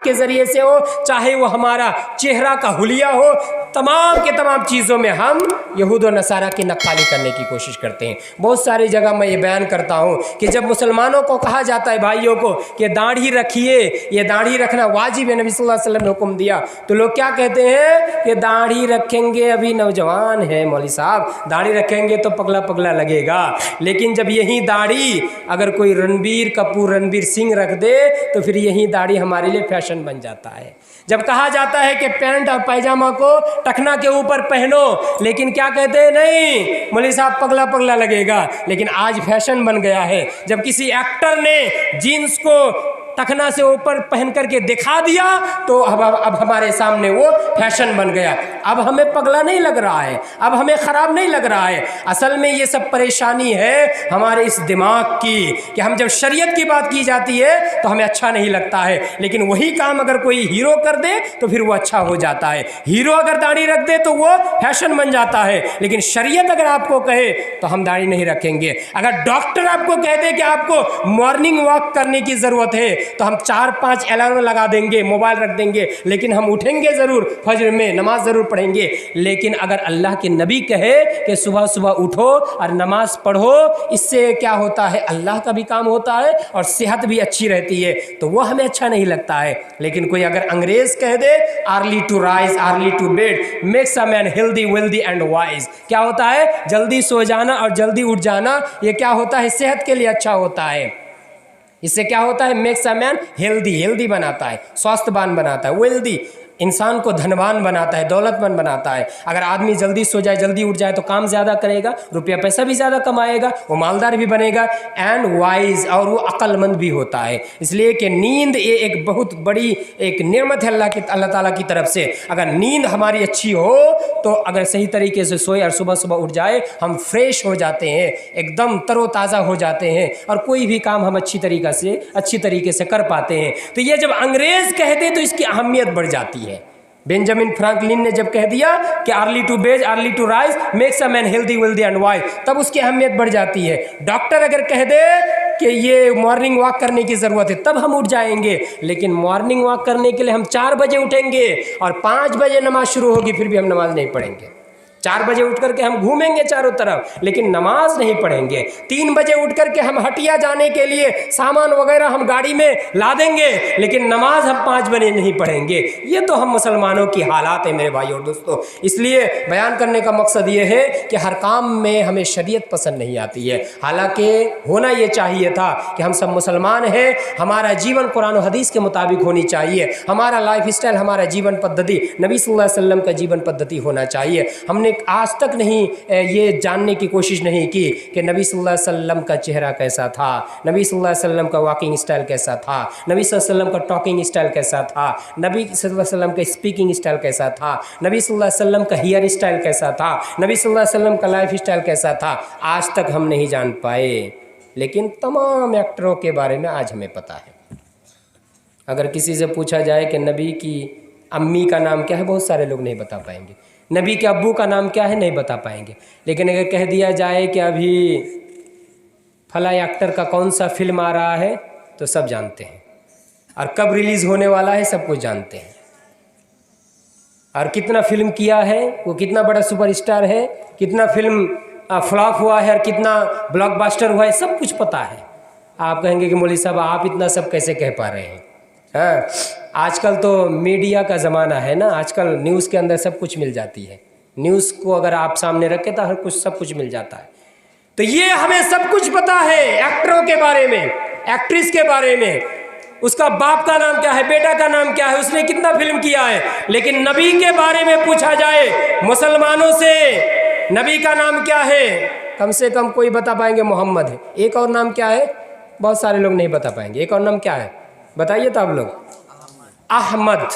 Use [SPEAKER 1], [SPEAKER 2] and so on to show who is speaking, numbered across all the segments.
[SPEAKER 1] के ज़रिए से हो, चाहे वो हमारा चेहरा का हुलिया हो, तमाम के तमाम चीज़ों में हम यहूद और नसारा की नक्काली करने की कोशिश करते हैं। बहुत सारी जगह मैं ये बयान करता हूँ कि जब मुसलमानों को कहा जाता है, भाइयों को, कि दाढ़ी रखिए, ये दाढ़ी रखना वाजिब है, नबी सल्लल्लाहु अलैहि वसल्लम ने हुक्म दिया, तो लोग क्या कहते हैं कि दाढ़ी रखेंगे, अभी नौजवान है मौलवी साहब, दाढ़ी रखेंगे तो पगला पगला लगेगा। लेकिन जब यही दाढ़ी अगर कोई रणबीर कपूर, रणबीर सिंह रख दे तो फिर यही दाढ़ी हमारे लिए फैशन बन जाता है। जब कहा जाता है कि पैंट और पैजामा को टखना के ऊपर पहनो, लेकिन क्या कहते हैं, नहीं मौलवी साहब पगला पगला लगेगा। लेकिन आज फैशन बन गया है। जब किसी एक्टर ने जीन्स को टखना से ऊपर पहन करके दिखा दिया तो अब हमारे सामने वो फैशन बन गया। अब हमें पगला नहीं लग रहा है, अब हमें ख़राब नहीं लग रहा है। असल में ये सब परेशानी है हमारे इस दिमाग की कि हम जब शरीयत की बात की जाती है तो हमें अच्छा नहीं लगता है, लेकिन वही काम अगर कोई हीरो कर दे तो फिर वो अच्छा हो जाता है। हीरो अगर दाढ़ी रख दे तो वो फैशन बन जाता है, लेकिन शरीयत अगर आपको कहे तो हम दाढ़ी नहीं रखेंगे। अगर डॉक्टर आपको कह दे कि आपको मॉर्निंग वॉक करने की ज़रूरत है तो हम 4-5 अलार्म लगा देंगे, मोबाइल रख देंगे, लेकिन हम उठेंगे ज़रूर, फजर में नमाज ज़रूर पढ़ेंगे। लेकिन अगर अल्लाह के नबी कहे कि सुबह सुबह उठो और नमाज पढ़ो, इससे क्या होता है, अल्लाह का भी काम होता है और सेहत भी अच्छी रहती है, तो वो हमें अच्छा नहीं लगता है। लेकिन कोई अगर अंग्रेज़ कह दे early to rise early to bed makes a man healthy wealthy and wise, क्या होता है, जल्दी सो जाना और जल्दी उठ जाना, ये क्या होता है, सेहत के लिए अच्छा होता है। इससे क्या होता है, मेक्स अ मैन हेल्दी बनाता है, स्वास्थ्यवान बनाता है, वेल्दी इंसान को धनवान बनाता है, दौलतमंद बनाता है। अगर आदमी जल्दी सो जाए, जल्दी उठ जाए तो काम ज़्यादा करेगा, रुपया पैसा भी ज़्यादा कमाएगा, वो मालदार भी बनेगा, एंड वाइज, और वो अक्लमंद भी होता है। इसलिए कि नींद ये एक बहुत बड़ी एक नेमत है अल्लाह ताला की तरफ से। अगर नींद हमारी अच्छी हो तो अगर सही तरीके से सोए और सुबह सुबह उठ जाए, हम फ्रेश हो जाते हैं, एकदम तरोताज़ा हो जाते हैं और कोई भी काम हम अच्छी तरीके से कर पाते हैं। तो ये जब अंग्रेज़ कहते तो इसकी अहमियत बढ़ जाती है। बेंजामिन फ्रैंकलिन ने जब कह दिया कि early to bed early to rise makes a man healthy wealthy and wise, तब उसकी अहमियत बढ़ जाती है। डॉक्टर अगर कह दे कि ये मॉर्निंग वॉक करने की ज़रूरत है, तब हम उठ जाएंगे। लेकिन मॉर्निंग वॉक करने के लिए हम 4 बजे उठेंगे और 5 बजे नमाज शुरू होगी, फिर भी हम नमाज नहीं पढ़ेंगे। 4 बजे उठ करके हम घूमेंगे चारों तरफ, लेकिन नमाज नहीं पढ़ेंगे। 3 बजे उठ करके हम हटिया जाने के लिए सामान वगैरह हम गाड़ी में ला देंगे, लेकिन नमाज हम 5 बजे नहीं पढ़ेंगे। ये तो हम मुसलमानों की हालात है मेरे भाई और दोस्तों। इसलिए बयान करने का मकसद ये है कि हर काम में हमें शरीयत पसंद नहीं आती है। हालांकि होना ये चाहिए था कि हम सब मुसलमान हैं, हमारा जीवन कुरान और हदीस के मुताबिक होनी चाहिए, हमारा लाइफ स्टाइल, हमारा जीवन पद्धति नबी सल्लल्लाहु अलैहि वसल्लम का जीवन पद्धति होना चाहिए। हमने आज तक नहीं ये जानने की कोशिश नहीं की कि नबी सल्लल्लाहु अलैहि वसल्लम का चेहरा कैसा था, नबी सल्लल्लाहु अलैहि वसल्लम का वॉकिंग स्टाइल कैसा था, नबी सल्लल्लाहु अलैहि वसल्लम का टॉकिंग स्टाइल कैसा था, नबी सल्लल्लाहु अलैहि वसल्लम का स्पीकिंग स्टाइल कैसा था, नबी सल्लल्लाहु अलैहि वसल्लम का हेयर स्टाइल कैसा था, नबी सल्लल्लाहु अलैहि वसल्लम का लाइफ स्टाइल कैसा था, आज तक हम नहीं जान पाए। लेकिन तमाम एक्टरों के बारे में आज हमें पता है। अगर किसी से पूछा जाए कि नबी की अम्मी का नाम क्या है, बहुत सारे लोग नहीं बता पाएंगे। नबी के अब्बू का नाम क्या है, नहीं बता पाएंगे। लेकिन अगर कह दिया जाए कि अभी फला एक्टर का कौन सा फिल्म आ रहा है, तो सब जानते हैं, और कब रिलीज़ होने वाला है सब कुछ जानते हैं, और कितना फिल्म किया है, वो कितना बड़ा सुपरस्टार है, कितना फिल्म फ्लॉप हुआ है और कितना ब्लॉकबस्टर हुआ है, सब कुछ पता है। आप कहेंगे कि मौलवी साहब आप इतना सब कैसे कह पा रहे हैं? हाँ, आजकल तो मीडिया का ज़माना है ना, आजकल न्यूज़ के अंदर सब कुछ मिल जाती है। न्यूज़ को अगर आप सामने रखें तो हर कुछ सब कुछ मिल जाता है। तो ये हमें सब कुछ पता है एक्टरों के बारे में, एक्ट्रेस के बारे में, उसका बाप का नाम क्या है, बेटा का नाम क्या है, उसने कितना फिल्म किया है। लेकिन नबी के बारे में पूछा जाए मुसलमानों से, नबी का नाम क्या है, कम से कम कोई बता पाएंगे मोहम्मद है। एक और नाम क्या है, बहुत सारे लोग नहीं बता पाएंगे। एक और नाम क्या है बताइए तो आप लोग? अहमद।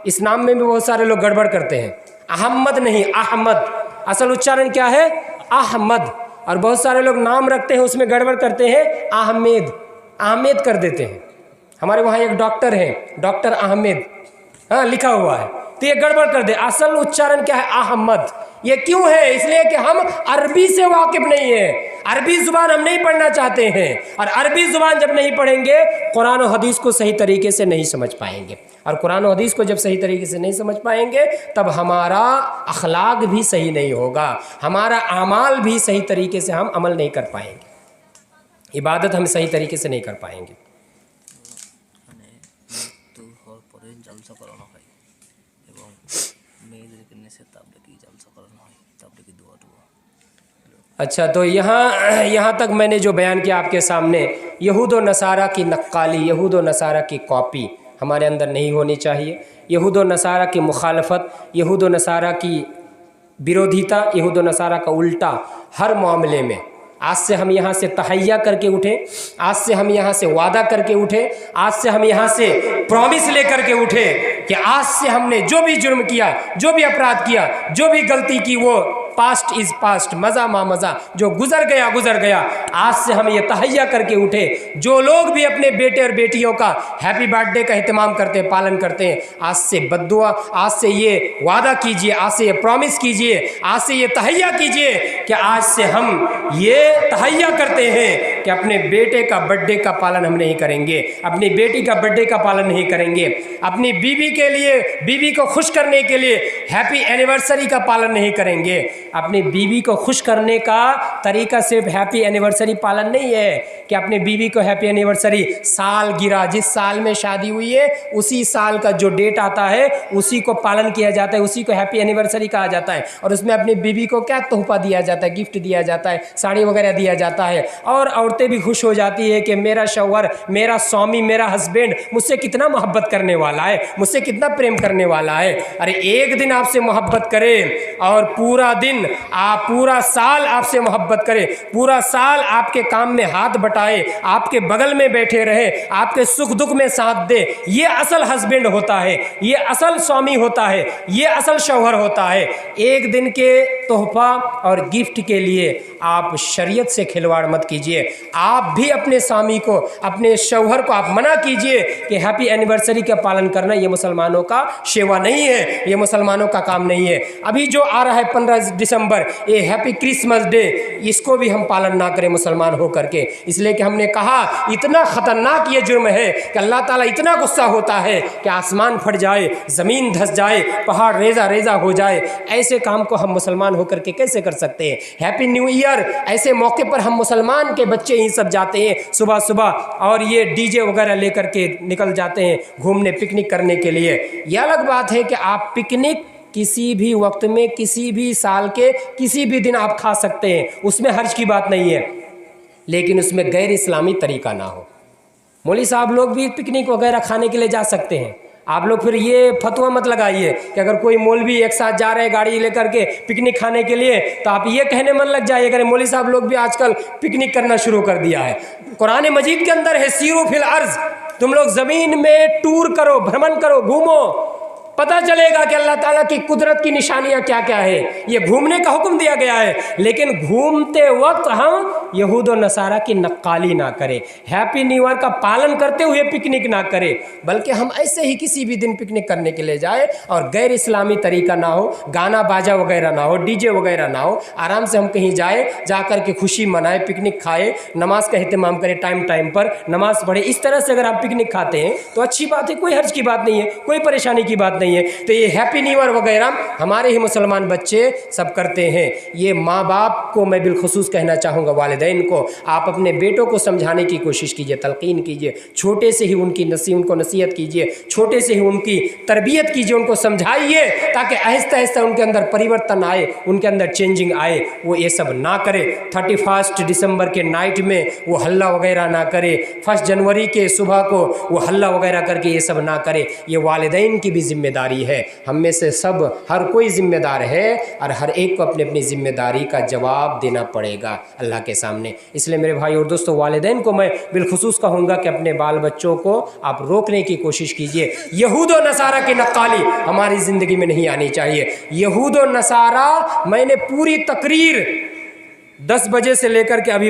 [SPEAKER 1] इस नाम में भी बहुत सारे लोग गड़बड़ करते हैं, अहमद नहीं अहमद, असल उच्चारण क्या है, अहमद। और बहुत सारे लोग नाम रखते हैं उसमें गड़बड़ करते हैं, अहमेद, अहमेद कर देते हैं। हमारे वहाँ एक डॉक्टर हैं, डॉक्टर अहमेद, हाँ लिखा हुआ है, तो ये गड़बड़ कर दे। असल उच्चारण क्या है, अहमद। ये क्यों है? इसलिए कि हम अरबी से वाकिफ नहीं है, अरबी ज़ुबान हम नहीं पढ़ना चाहते हैं, और अरबी ज़ुबान जब नहीं पढ़ेंगे कुरान और हदीस को सही तरीके से नहीं समझ पाएंगे। और कुरान और हदीस को जब सही तरीके से नहीं समझ पाएंगे तब हमारा अखलाक भी सही नहीं होगा, हमारा आमाल भी सही तरीके से हम अमल नहीं कर पाएंगे, इबादत हम सही तरीके से नहीं कर पाएंगे। अच्छा, तो यहाँ तक मैंने जो बयान किया आपके सामने, यहूद व नसारा की नक्काली, यहूद व नसारा की कॉपी हमारे अंदर नहीं होनी चाहिए। यहूद व नसारा की मुखालफत, यहूद व नसारा की विरोधिता, यहूद व नसारा का उल्टा हर मामले में। आज से हम यहाँ से तहैया करके उठे, आज से हम यहाँ से वादा करके उठे, आज से हम यहाँ से प्रॉमिस लेकर के उठे कि आज से हमने जो भी जुर्म किया, जो भी अपराध किया, जो भी गलती की, वो पास्ट इज़ पास्ट, मज़ा मा मज़ा, जो गुजर गया गुजर गया। आज से हम ये तहैया करके उठे, जो लोग भी अपने बेटे और बेटियों का हैप्पी बर्थडे का एहतमाम करते हैं, पालन करते हैं, आज से बद्दुआ, आज से ये वादा कीजिए, आज से ये प्रॉमिस कीजिए, आज से ये तहैया कीजिए कि आज से हम ये तहैया करते हैं कि अपने बेटे का बर्थडे का पालन हम नहीं करेंगे, अपनी बेटी का बर्थडे का पालन नहीं करेंगे, अपनी बीवी के लिए, बीवी को खुश करने के लिए हैप्पी एनिवर्सरी का पालन नहीं करेंगे। अपनी बीवी को खुश करने का तरीका सिर्फ हैप्पी एनिवर्सरी पालन नहीं है कि अपनी बीवी को हैप्पी एनिवर्सरी, साल गिरा, जिस साल में शादी हुई है उसी साल का जो डेट आता है उसी को पालन किया जाता है, उसी को हैप्पी एनिवर्सरी कहा जाता है। और उसमें अपनी बीवी को क्या तोहफा दिया जाता है, गिफ्ट दिया जाता है, साड़ी वगैरह दिया जाता है, और औरतें भी खुश हो जाती है कि मेरा शौहर, मेरा स्वामी, मेरा हस्बैंड मुझसे कितना मोहब्बत करने वाला है, मुझसे कितना प्रेम करने वाला है। अरे एक दिन आपसे मोहब्बत करे और पूरा दिन आप, पूरा साल आपसे मोहब्बत करे, पूरा साल आपके काम में हाथ बटाए, आपके बगल में बैठे रहे, आपके सुख दुख में साथ दे, ये असल हस्बैंड होता है, ये असल स्वामी होता है, ये असल शौहर होता है। एक दिन के तोहफा और गिफ्ट के लिए आप शरीयत से खिलवाड़ मत कीजिए। आप भी अपने स्वामी को, अपने शौहर को आप मना कीजिए कि हैप्पी एनिवर्सरी का पालन करना ये मुसलमानों का शेवा नहीं है, ये मुसलमानों का काम नहीं है। अभी जो आ रहा है 15 दिसंबर, ये हैप्पी क्रिसमस डे, इसको भी हम पालन ना करें मुसलमान हो करके, इसलिए कि हमने कहा इतना ख़तरनाक ये जुर्म है कि अल्लाह ताला इतना गुस्सा होता है कि आसमान फट जाए, ज़मीन धंस जाए, पहाड़ रेजा रेजा हो जाए। ऐसे काम को हम मुसलमान होकर के कैसे कर सकते हैं? हैप्पी न्यू ईयर, ऐसे मौके पर हम मुसलमान के बच्चे ही सब जाते हैं सुबह सुबह और ये डीजे वगैरह लेकर के निकल जाते हैं घूमने, पिकनिक करने के लिए। यह अलग बात है कि आप पिकनिक किसी भी वक्त में, किसी भी साल के किसी भी दिन आप खा सकते हैं, उसमें हर्ज की बात नहीं है, लेकिन उसमें गैर इस्लामी तरीका ना हो। मौलवी साहब लोग भी पिकनिक वगैरह खाने के लिए जा सकते हैं। आप लोग फिर ये फतवा मत लगाइए कि अगर कोई मौलवी एक साथ जा रहे हैं गाड़ी लेकर के पिकनिक खाने के लिए तो आप ये कहने मन लग जाइए कि मौलवी साहब लोग भी आजकल पिकनिक करना शुरू कर दिया है। कुरान मजीद के अंदर है सीरू फिल अर्ज, तुम लोग ज़मीन में टूर करो, भ्रमण करो, घूमो, पता चलेगा कि अल्लाह ताला की कुदरत की निशानियाँ क्या क्या है। ये घूमने का हुक्म दिया गया है, लेकिन घूमते वक्त हम यहूद और नसारा की नक्काली ना करें, हैप्पी न्यू ईयर का पालन करते हुए पिकनिक ना करें, बल्कि हम ऐसे ही किसी भी दिन पिकनिक करने के लिए जाए और गैर इस्लामी तरीका ना हो, गाना बाजा वगैरह ना हो, डीजे वगैरह ना हो, आराम से हम कहीं जाए, जा कर के खुशी मनाए, पिकनिक खाए, नमाज का एहतमाम करें, टाइम टाइम पर नमाज पढ़े। इस तरह से अगर आप पिकनिक खाते हैं तो अच्छी बात है, कोई हर्ज की बात नहीं है, कोई परेशानी की बात नहीं है। तो ये हैप्पी न्यू ईयर वगैरह हमारे ही मुसलमान बच्चे सब करते हैं। ये माँ बाप को मैं बिलखुसूस कहना चाहूँगा, वालिदैन को, आप अपने बेटों को समझाने की कोशिश कीजिए, तलकीन कीजिए, छोटे से ही उनको नसीहत कीजिए, छोटे से ही उनकी तरबियत कीजिए, उनको समझाइए ताकि आहिस्ता आहिस्ता उनके अंदर परिवर्तन आए, उनके अंदर चेंजिंग आए। वो ये सब ना करे, 31 दिसंबर के नाइट में वो हल्ला वगैरह ना करे, 1 जनवरी के सुबह को वो हल्ला वगैरह करके ये सब ना करे। ये वालिदैन की भी जिम्मेदारी है, हम में से सब हर कोई जिम्मेदार है और हर एक को अपनी अपनी जिम्मेदारी का जवाब देना पड़ेगा अल्लाह के सामने। इसलिए मेरे भाई और दोस्तों, वालिदैन को मैं बिलखुसूस कहूँगा कि अपने बाल बच्चों को आप रोकने की कोशिश कीजिए। यहूद और नसारा की नक्काली हमारी ज़िंदगी में नहीं आनी चाहिए। यहूद और नसारा, मैंने पूरी तकरीर 10 बजे से लेकर के अभी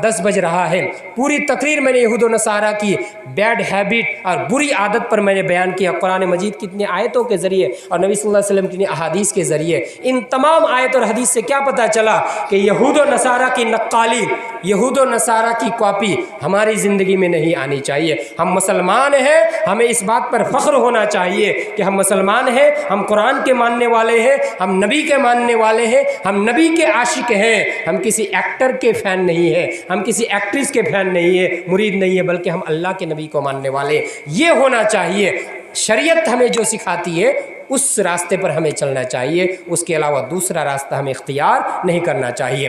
[SPEAKER 1] 10 बज रहा है, पूरी तकरीर मैंने यहूद व नसारा की बैड हैबिट और बुरी आदत पर मैंने बयान किया। कुरान मजीद कितनी आयतों के ज़रिए और नबी सल्लल्लाहु अलैहि वसल्लम की अहादीस के ज़रिए, इन तमाम आयत और हदीस से क्या पता चला कि यहूद व नसारा की नक्काली यहूद और नसारा की कॉपी हमारी ज़िंदगी में नहीं आनी चाहिए। हम मुसलमान हैं, हमें इस बात पर फ़ख्र होना चाहिए कि हम मुसलमान हैं, हम कुरान के मानने वाले हैं, हम नबी के मानने वाले हैं, हम नबी के आशिक हैं। हम किसी एक्टर के फ़ैन नहीं हैं, हम किसी एक्ट्रेस के फ़ैन नहीं है, मुरीद नहीं है, बल्कि हम अल्लाह के नबी को मानने वाले। ये होना चाहिए। शरीयत हमें जो सिखाती है उस रास्ते पर हमें चलना चाहिए, उसके अलावा दूसरा रास्ता हमें इख्तियार नहीं करना चाहिए।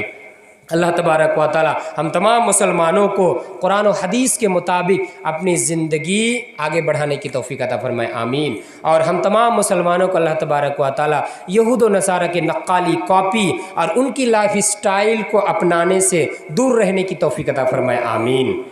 [SPEAKER 1] अल्लाह तबारक व तआला हम तमाम मुसलमानों को कुरान और हदीस के मुताबिक अपनी ज़िंदगी आगे बढ़ाने की तौफीक अता फरमाए, आमीन। और हम तमाम मुसलमानों को अल्लाह तबारक व तआला यहूद व नसारा के नक्काली कॉपी और उनकी लाइफ स्टाइल को अपनाने से दूर रहने की तौफीक अता फरमाए, आमीन।